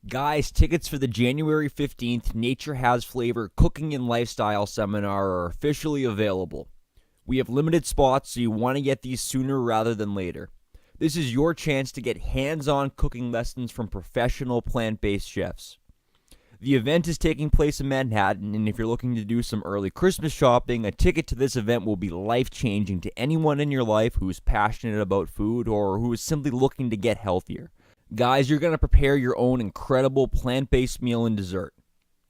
Guys, tickets for the January 15th Nature Has Flavor Cooking and Lifestyle Seminar are officially available. We have limited spots, so you want to get these sooner rather than later. This is your chance to get hands-on cooking lessons from professional plant-based chefs. The event is taking place in Manhattan, and if you're looking to do some early Christmas shopping, a ticket to this event will be life-changing to anyone in your life who is passionate about food or who is simply looking to get healthier. Guys, you're going to prepare your own incredible plant-based meal and dessert.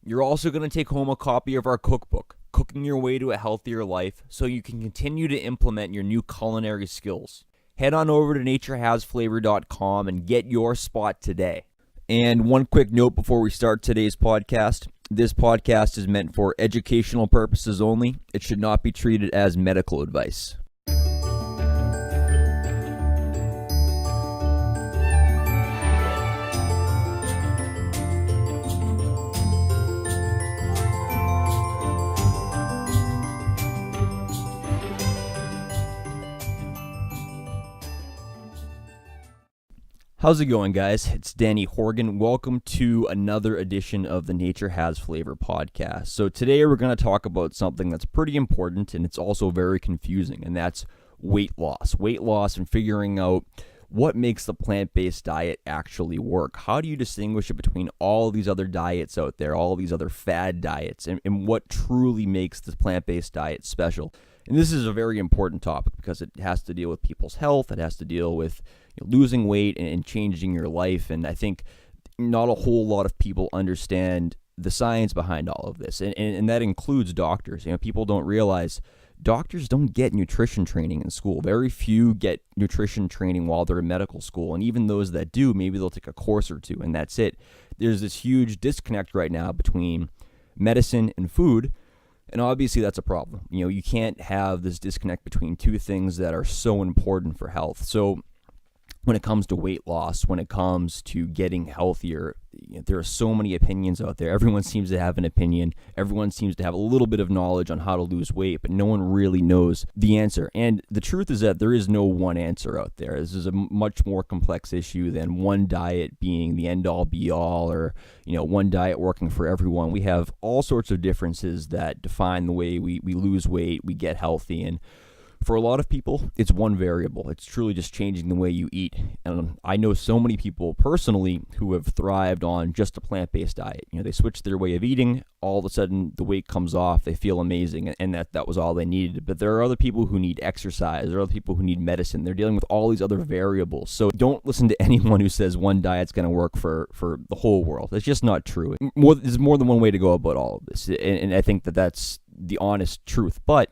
You're also going to take home a copy of our cookbook, Cooking Your Way to a Healthier Life, so you can continue to implement your new culinary skills. Head on over to naturehasflavor.com and get your spot today. And one quick note before we start today's podcast. This podcast is meant for educational purposes only. It should not be treated as medical advice. How's it going, guys? It's Danny Horgan. Welcome to another edition of the Nature Has Flavor podcast. So today we're going to talk about something that's pretty important and it's also very confusing, and that's weight loss. Weight loss and figuring out what makes the plant-based diet actually work. How do you distinguish it between all these other diets out there, all these other fad diets, and what truly makes the plant-based diet special? And this is a very important topic because it has to deal with people's health. It has to deal with losing weight and changing your life. And I think not a whole lot of people understand the science behind all of this. And that includes doctors. People don't realize doctors don't get nutrition training in school. Very few get nutrition training while they're in medical school. And even those that do, maybe they'll take a course or two and that's it. There's this huge disconnect right now between medicine and food. And obviously that's a problem. You can't have this disconnect between two things that are so important for health. So when it comes to weight loss, when it comes to getting healthier, there are so many opinions out there. Everyone seems to have an opinion. Everyone seems to have a little bit of knowledge on how to lose weight, but no one really knows the answer. And the truth is that there is no one answer out there. This is a much more complex issue than one diet being the end-all be-all, or one diet working for everyone. We have all sorts of differences that define the way we lose weight, we get healthy, and for a lot of people, it's one variable. It's truly just changing the way you eat. And I know so many people personally who have thrived on just a plant-based diet. They switch their way of eating, all of a sudden the weight comes off, they feel amazing, and that was all they needed. But there are other people who need exercise, there are other people who need medicine. They're dealing with all these other variables. So don't listen to anyone who says one diet's going to work for the whole world. It's just not true. There's more than one way to go about all of this, and I think that's the honest truth. But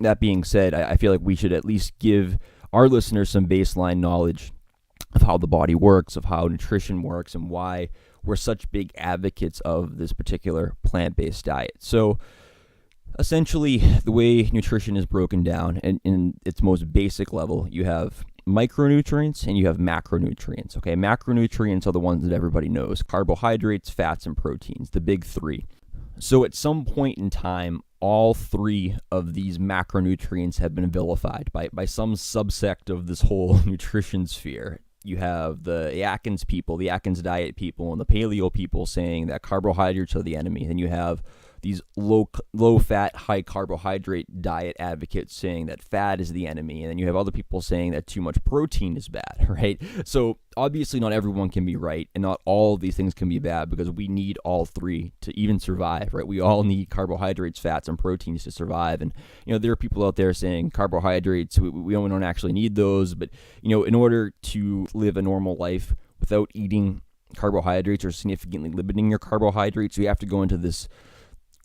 that being said, I feel like we should at least give our listeners some baseline knowledge of how the body works, of how nutrition works, and why we're such big advocates of this particular plant-based diet. So essentially, the way nutrition is broken down, and in its most basic level, you have micronutrients and you have macronutrients. Okay, macronutrients are the ones that everybody knows: carbohydrates, fats, and proteins, the big three. So at some point in time, all three of these macronutrients have been vilified by some subsect of this whole nutrition sphere. You have the Atkins people, the Atkins diet people, and the paleo people saying that carbohydrates are the enemy. Then you have these low-fat, high-carbohydrate diet advocates saying that fat is the enemy. And then you have other people saying that too much protein is bad, right? So obviously not everyone can be right, and not all of these things can be bad, because we need all three to even survive, right? We all need carbohydrates, fats, and proteins to survive. And, there are people out there saying carbohydrates, we don't actually need those. But, in order to live a normal life without eating carbohydrates or significantly limiting your carbohydrates, you have to go into this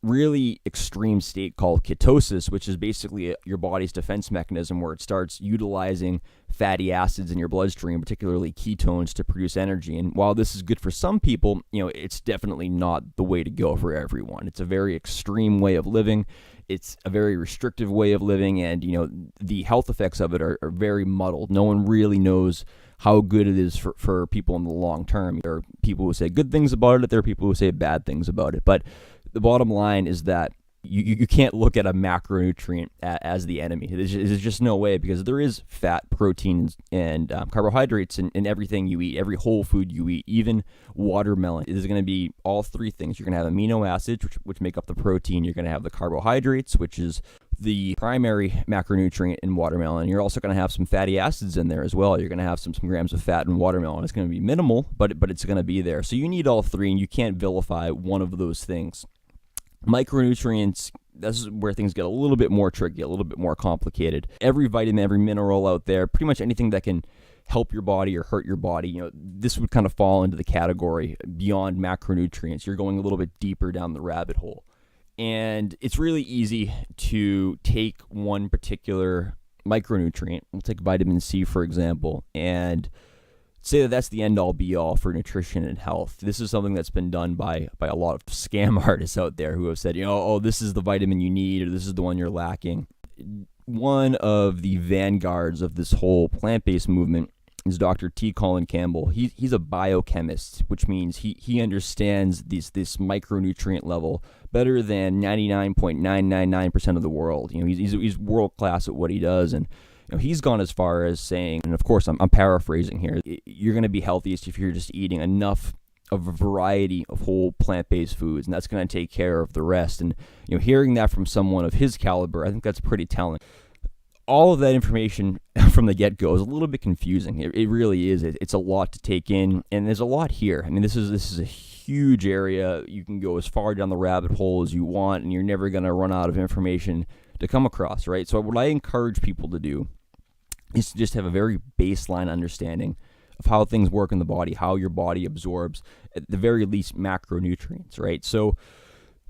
really extreme state called ketosis, which is basically your body's defense mechanism where it starts utilizing fatty acids in your bloodstream, particularly ketones, to produce energy. And while this is good for some people, it's definitely not the way to go for everyone. It's a very extreme way of living. It's a very restrictive way of living, and the health effects of it are very muddled. No one really knows how good it is for people in the long term. There are people who say good things about it, there are people who say bad things about it. But the bottom line is that You can't look at a macronutrient as the enemy. There's just no way, because there is fat, protein, and carbohydrates in everything you eat, every whole food you eat. Even watermelon is going to be all three things. You're going to have amino acids, which make up the protein. You're going to have the carbohydrates, which is the primary macronutrient in watermelon. You're also going to have some fatty acids in there as well. You're going to have some grams of fat in watermelon. It's going to be minimal, but it's going to be there. So you need all three, and you can't vilify one of those things. Micronutrients, this is where things get a little bit more tricky, a little bit more complicated. Every vitamin, every mineral out there, pretty much anything that can help your body or hurt your body, this would kind of fall into the category beyond macronutrients. You're going a little bit deeper down the rabbit hole. And it's really easy to take one particular micronutrient. We'll take vitamin C, for example, and say that that's the end-all, be-all for nutrition and health. This is something that's been done by a lot of scam artists out there who have said, oh, this is the vitamin you need, or this is the one you're lacking. One of the vanguards of this whole plant-based movement is Dr. T. Colin Campbell. He's a biochemist, which means he understands this micronutrient level better than 99.999% of the world. He's world class at what he does, and he's gone as far as saying, and of course I'm paraphrasing here, you're going to be healthiest if you're just eating enough of a variety of whole plant-based foods, and that's going to take care of the rest. And hearing that from someone of his caliber, I think that's pretty telling. All of that information from the get-go is a little bit confusing. It really is. It's a lot to take in, and there's a lot here. I mean, this is a huge area. You can go as far down the rabbit hole as you want, and you're never going to run out of information to come across, right? So what I encourage people to do is to just have a very baseline understanding of how things work in the body, how your body absorbs, at the very least, macronutrients, right? So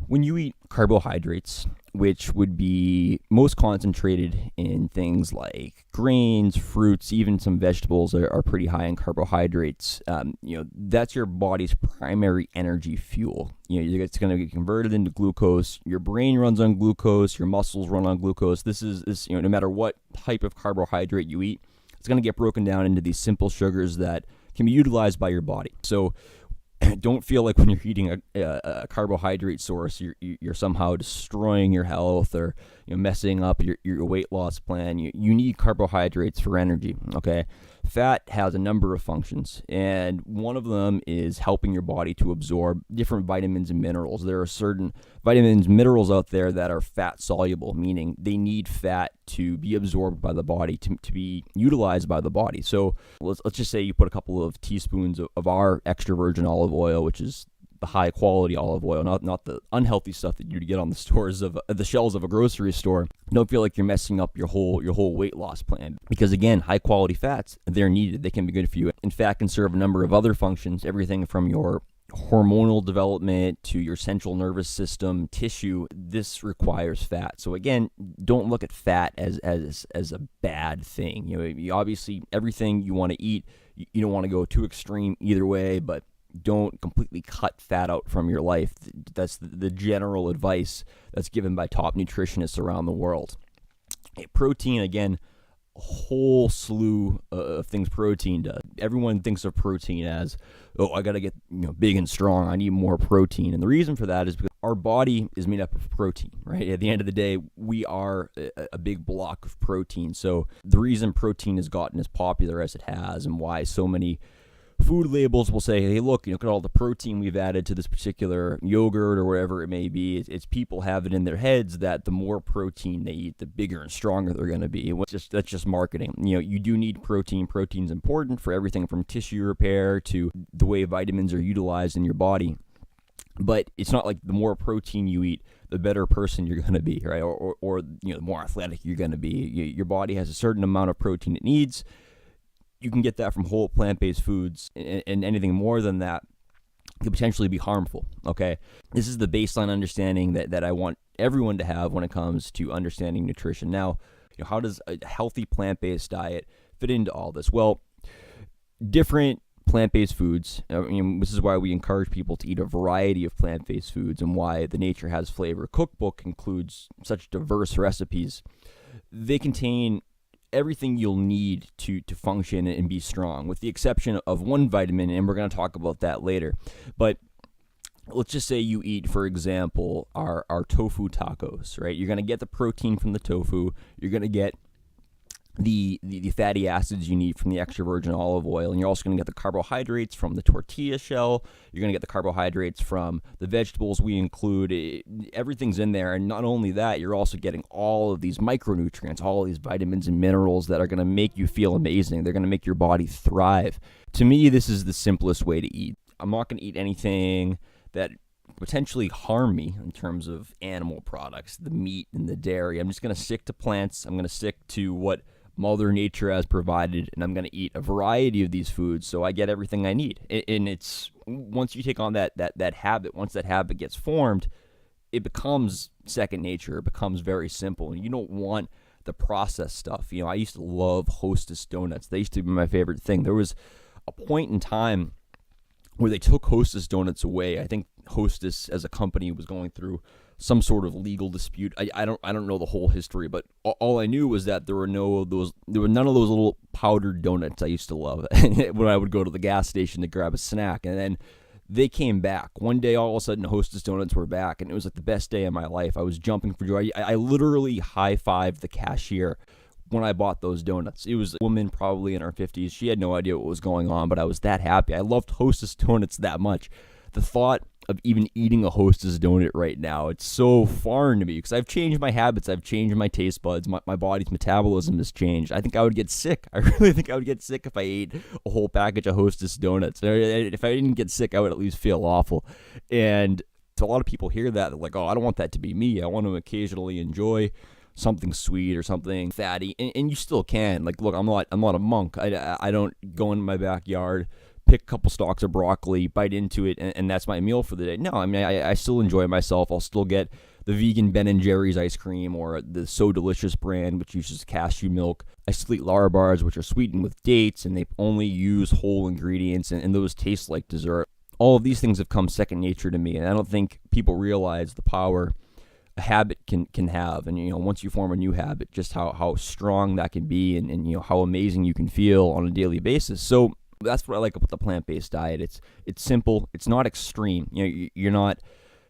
when you eat carbohydrates, which would be most concentrated in things like grains, fruits, even some vegetables are pretty high in carbohydrates. That's your body's primary energy fuel. It's going to get converted into glucose. Your brain runs on glucose. Your muscles run on glucose. This is no matter what type of carbohydrate you eat, it's going to get broken down into these simple sugars that can be utilized by your body. So don't feel like when you're eating a carbohydrate source, you're somehow destroying your health or messing up your weight loss plan. You need carbohydrates for energy, okay? Fat has a number of functions, and one of them is helping your body to absorb different vitamins and minerals. There are certain vitamins and minerals out there that are fat soluble, meaning they need fat to be absorbed by the body, to be utilized by the body. So let's just say you put a couple of teaspoons of our extra virgin olive oil, which is the high quality olive oil, not the unhealthy stuff that you'd get on the stores of the shelves of a grocery store. Don't feel like you're messing up your whole weight loss plan, because again, high quality fats, they're needed. They can be good for you. In fact, can serve a number of other functions, everything from your hormonal development to your central nervous system, tissue. This requires fat. So again, don't look at fat as a bad thing. You obviously, everything you want to eat, you don't want to go too extreme either way, but don't completely cut fat out from your life. That's the general advice that's given by top nutritionists around the world. Protein, again, a whole slew of things protein does. Everyone thinks of protein as, I got to get big and strong. I need more protein. And the reason for that is because our body is made up of protein, right? At the end of the day, we are a big block of protein. So the reason protein has gotten as popular as it has, and why so many food labels will say, hey, look at all the protein we've added to this particular yogurt or whatever it may be. It's people have it in their heads that the more protein they eat, the bigger and stronger they're going to be. That's just marketing. You do need protein. Protein's important for everything from tissue repair to the way vitamins are utilized in your body. But it's not like the more protein you eat, the better person you're going to be, right? Or the more athletic you're going to be. Your body has a certain amount of protein it needs. You can get that from whole plant-based foods, and anything more than that could potentially be harmful, okay? This is the baseline understanding that I want everyone to have when it comes to understanding nutrition. Now, how does a healthy plant-based diet fit into all this? Well, different plant-based foods, this is why we encourage people to eat a variety of plant-based foods, and why the Nature Has Flavor cookbook includes such diverse recipes. They contain everything you'll need to function and be strong, with the exception of one vitamin, and we're going to talk about that later. But let's just say you eat, for example, our tofu tacos, right? You're going to get the protein from the tofu. You're going to get the fatty acids you need from the extra virgin olive oil, and you're also going to get the carbohydrates from the tortilla shell. You're going to get the carbohydrates from the vegetables we include. Everything's in there, and not only that, you're also getting all of these micronutrients, all of these vitamins and minerals that are going to make you feel amazing. They're going to make your body thrive. To me, this is the simplest way to eat. I'm not going to eat anything that potentially harm me in terms of animal products, the meat and the dairy. I'm just going to stick to plants. I'm going to stick to what Mother Nature has provided, and I'm going to eat a variety of these foods so I get everything I need. And it's once you take on that habit, once that habit gets formed, it becomes second nature. It becomes very simple, and you don't want the processed stuff. I used to love Hostess donuts. They used to be my favorite thing. There was a point in time where they took Hostess donuts away. I think Hostess as a company was going through some sort of legal dispute. I don't know the whole history, but all I knew was that there were none of those little powdered donuts I used to love when I would go to the gas station to grab a snack. And then they came back. One day, all of a sudden, Hostess donuts were back, and it was like the best day of my life. I was jumping for joy. I literally high-fived the cashier when I bought those donuts. It was a woman probably in her 50s. She had no idea what was going on, but I was that happy. I loved Hostess donuts that much. The thought of even eating a Hostess donut right now, it's so foreign to me because I've changed my habits. I've changed my taste buds. My body's metabolism has changed. I think I would get sick. I really think I would get sick if I ate a whole package of Hostess donuts. If I didn't get sick, I would at least feel awful. And so a lot of people hear that, they're like, oh, I don't want that to be me. I want to occasionally enjoy something sweet or something fatty, and you still can. Like, look, I'm not a monk. I don't go in my backyard, pick a couple stalks of broccoli, bite into it, and that's my meal for the day. No, I mean, I still enjoy myself. I'll still get the vegan Ben & Jerry's ice cream or the So Delicious brand, which uses cashew milk. I still eat Lara bars, which are sweetened with dates, and they only use whole ingredients, and those taste like dessert. All of these things have come second nature to me, and I don't think people realize the power a habit can have. And once you form a new habit, just how strong that can be, and how amazing you can feel on a daily basis. So that's what I like about the plant-based diet. It's simple. It's not extreme. You're not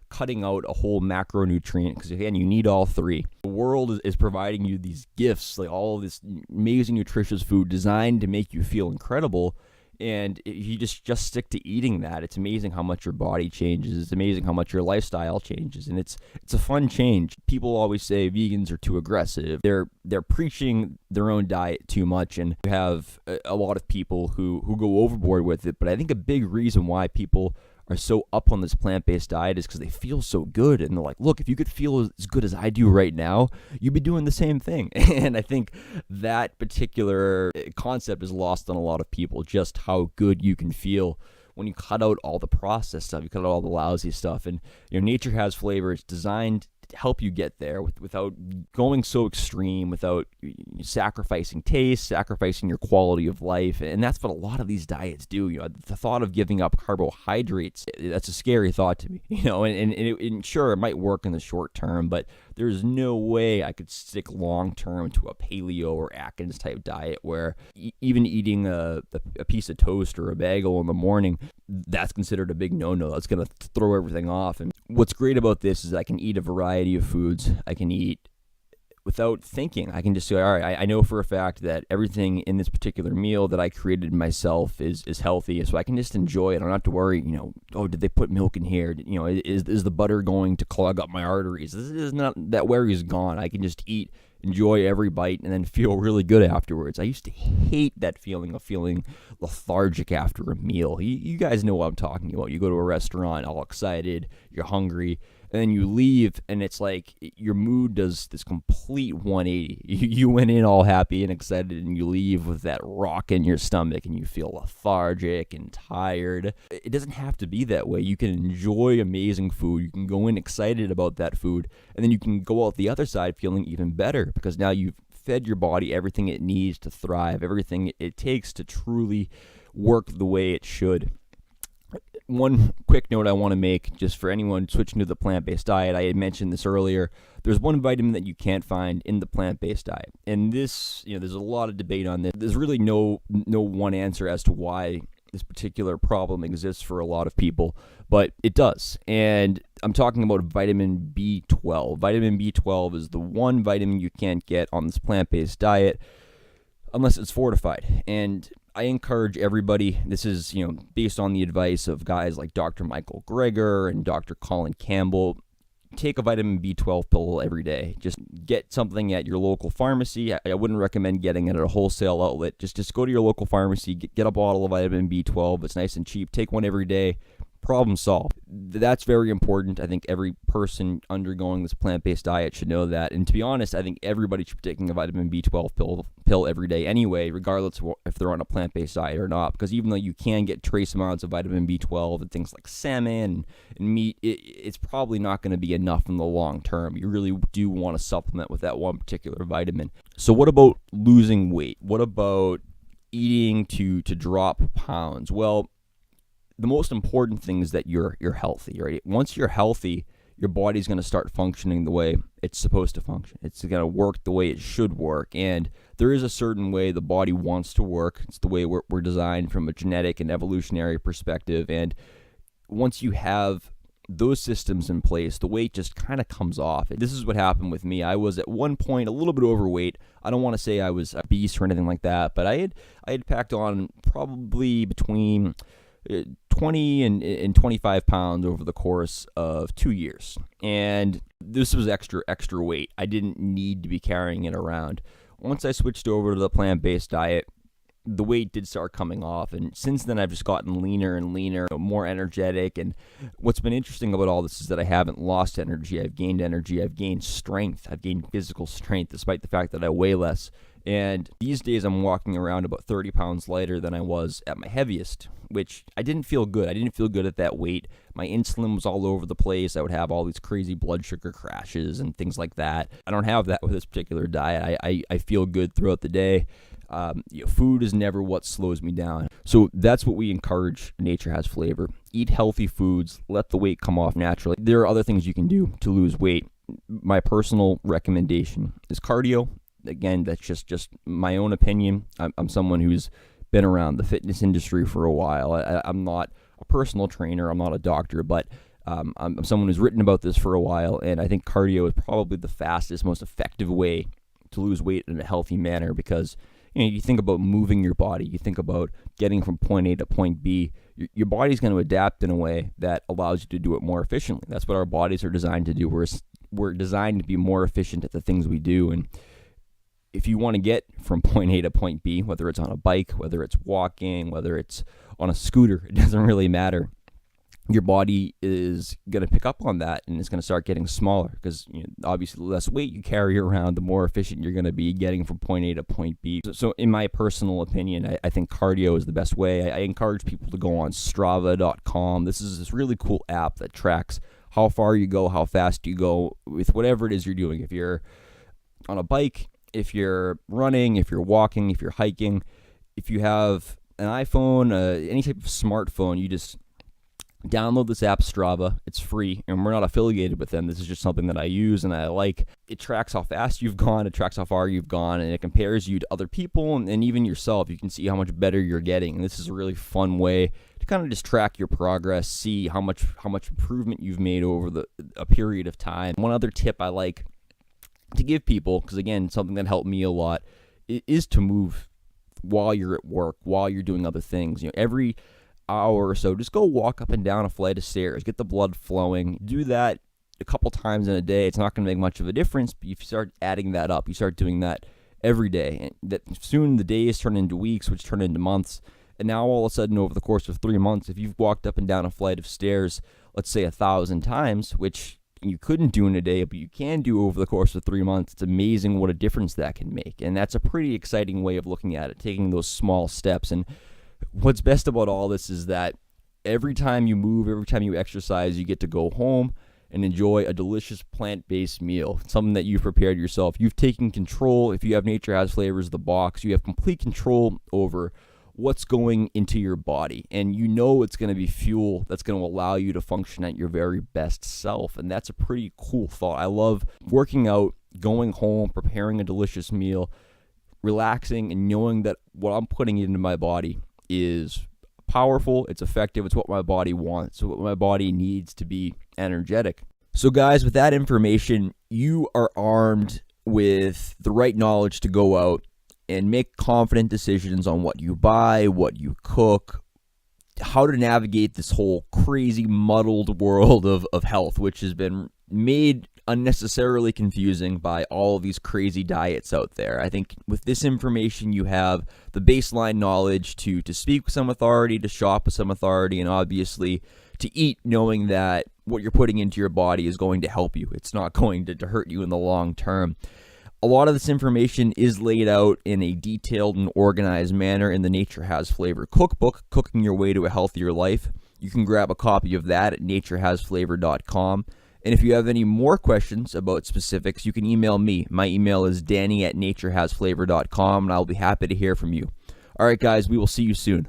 cutting out a whole macronutrient because, again, you need all three. The world is providing you these gifts, like all of this amazing nutritious food designed to make you feel incredible. And if you just stick to eating that, it's amazing how much your body changes. It's amazing how much your lifestyle changes, and it's a fun change. People always say vegans are too aggressive. They're preaching their own diet too much, and you have a lot of people who go overboard with it. But I think a big reason why people are so up on this plant-based diet is because they feel so good, and they're like, look, if you could feel as good as I do right now, you'd be doing the same thing. And I think that particular concept is lost on a lot of people, just how good you can feel when you cut out all the processed stuff, you cut out all the lousy stuff. And nature has flavor. It's designed to help you get there without going so extreme, without sacrificing taste, sacrificing your quality of life. And that's what a lot of these diets do. The thought of giving up carbohydrates, that's a scary thought to me. And sure, it might work in the short term, but there's no way I could stick long term to a paleo or Atkins type diet where even eating a piece of toast or a bagel in the morning, that's considered a big no-no. That's going to throw everything off. And what's great about this is I can eat a variety of foods. I can eat without thinking. I can just say, all right, I know for a fact that everything in this particular meal that I created myself is healthy, so I can just enjoy it. I don't have to worry, oh, did they put milk in here? Is the butter going to clog up my arteries? This is not, that worry is gone. I can just eat, enjoy every bite, and then feel really good afterwards. I used to hate that feeling of feeling lethargic after a meal. You guys know what I'm talking about. You go to a restaurant all excited, you're hungry, and then you leave, and it's like your mood does this complete 180. You went in all happy and excited, and you leave with that rock in your stomach, and you feel lethargic and tired. It doesn't have to be that way. You can enjoy amazing food. You can go in excited about that food, and then you can go out the other side feeling even better because now you've fed your body everything it needs to thrive, everything it takes to truly work the way it should. One quick note I want to make, just for anyone switching to the plant-based diet, I had mentioned this earlier. There's one vitamin that you can't find in the plant-based diet, and this, there's a lot of debate on this. There's really no one answer as to why this particular problem exists for a lot of people, but it does. And I'm talking about vitamin B12. Vitamin B12 is the one vitamin you can't get on this plant-based diet unless it's fortified. And I encourage everybody, this is, based on the advice of guys like Dr. Michael Greger and Dr. Colin Campbell, take a vitamin B12 pill every day. Just get something at your local pharmacy. I wouldn't recommend getting it at a wholesale outlet. Just go to your local pharmacy, get a bottle of vitamin B12. It's nice and cheap. Take one every day. Problem solved. That's very important. I think every person undergoing this plant-based diet should know that. And to be honest, I think everybody should be taking a vitamin B12 pill every day anyway, regardless of if they're on a plant-based diet or not. Because even though you can get trace amounts of vitamin B12 and things like salmon and meat, it's probably not going to be enough in the long term. You really do want to supplement with that one particular vitamin. So what about losing weight? What about eating to drop pounds? Well, the most important thing is that you're healthy, right? Once you're healthy, your body's going to start functioning the way it's supposed to function. It's going to work the way it should work. And there is a certain way the body wants to work. It's the way we're designed from a genetic and evolutionary perspective. And once you have those systems in place, the weight just kind of comes off. This is what happened with me. I was at one point a little bit overweight. I don't want to say I was obese or anything like that, but I had packed on probably between 20 and 25 pounds over the course of 2 years. And this was extra weight. I didn't need to be carrying it around. Once I switched over to the plant-based diet, the weight did start coming off. And since then, I've just gotten leaner and leaner, more energetic. And what's been interesting about all this is that I haven't lost energy. I've gained energy. I've gained strength. I've gained physical strength, despite the fact that I weigh less. And these days I'm walking around about 30 pounds lighter than I was at my heaviest, which I didn't feel good. I didn't feel good at that weight. My insulin was all over the place. I would have all these crazy blood sugar crashes and things like that. I don't have that with this particular diet. I feel good throughout the day. Food is never what slows me down. So that's what we encourage Nature Has Flavor. Eat healthy foods. Let the weight come off naturally. There are other things you can do to lose weight. My personal recommendation is cardio. Again, that's just my own opinion. I'm someone who's been around the fitness industry for a while. I'm not a personal trainer. I'm not a doctor, but I'm someone who's written about this for a while, and I think cardio is probably the fastest, most effective way to lose weight in a healthy manner because you think about moving your body. You think about getting from point A to point B. Your body's going to adapt in a way that allows you to do it more efficiently. That's what our bodies are designed to do. We're designed to be more efficient at the things we do, and if you want to get from point A to point B, whether it's on a bike, whether it's walking, whether it's on a scooter, it doesn't really matter. Your body is going to pick up on that and it's going to start getting smaller because obviously the less weight you carry around, the more efficient you're going to be getting from point A to point B. So in my personal opinion, I think cardio is the best way. I encourage people to go on Strava.com. This is this really cool app that tracks how far you go, how fast you go with whatever it is you're doing. If you're on a bike, if you're running, if you're walking, if you're hiking, if you have an iPhone, any type of smartphone, you just download this app, Strava. It's free, and we're not affiliated with them. This is just something that I use and I like. It tracks how fast you've gone, it tracks how far you've gone, and it compares you to other people and even yourself. You can see how much better you're getting. And this is a really fun way to kind of just track your progress, see how much improvement you've made over a period of time. One other tip I like to give people, because again, something that helped me a lot, is to move while you're at work, while you're doing other things. Every hour or so, just go walk up and down a flight of stairs, get the blood flowing. Do that a couple times in a day. It's not going to make much of a difference, but if you start adding that up, you start doing that every day, and that soon the days turn into weeks, which turn into months. And now all of a sudden, over the course of 3 months, if you've walked up and down a flight of stairs, let's say 1,000 times, which you couldn't do in a day, but you can do over the course of 3 months, it's amazing what a difference that can make. And that's a pretty exciting way of looking at it, taking those small steps. And what's best about all this is that every time you move, every time you exercise, you get to go home and enjoy a delicious plant-based meal, something that you've prepared yourself. You've taken control. If you have Nature Has Flavors, the box, you have complete control over what's going into your body, and it's going to be fuel that's going to allow you to function at your very best self. And that's a pretty cool thought. I love working out, going home, preparing a delicious meal, relaxing, and knowing that what I'm putting into my body is powerful, it's effective, it's what my body wants, what my body needs to be energetic. So guys, with that information, you are armed with the right knowledge to go out and make confident decisions on what you buy, what you cook, how to navigate this whole crazy muddled world of health, which has been made unnecessarily confusing by all of these crazy diets out there. I think with this information, you have the baseline knowledge to speak with some authority, to shop with some authority, and obviously to eat knowing that what you're putting into your body is going to help you. It's not going to hurt you in the long term. A lot of this information is laid out in a detailed and organized manner in the Nature Has Flavor cookbook, Cooking Your Way to a Healthier Life. You can grab a copy of that at naturehasflavor.com. And if you have any more questions about specifics, you can email me. My email is danny@naturehasflavor.com, and I'll be happy to hear from you. All right, guys, we will see you soon.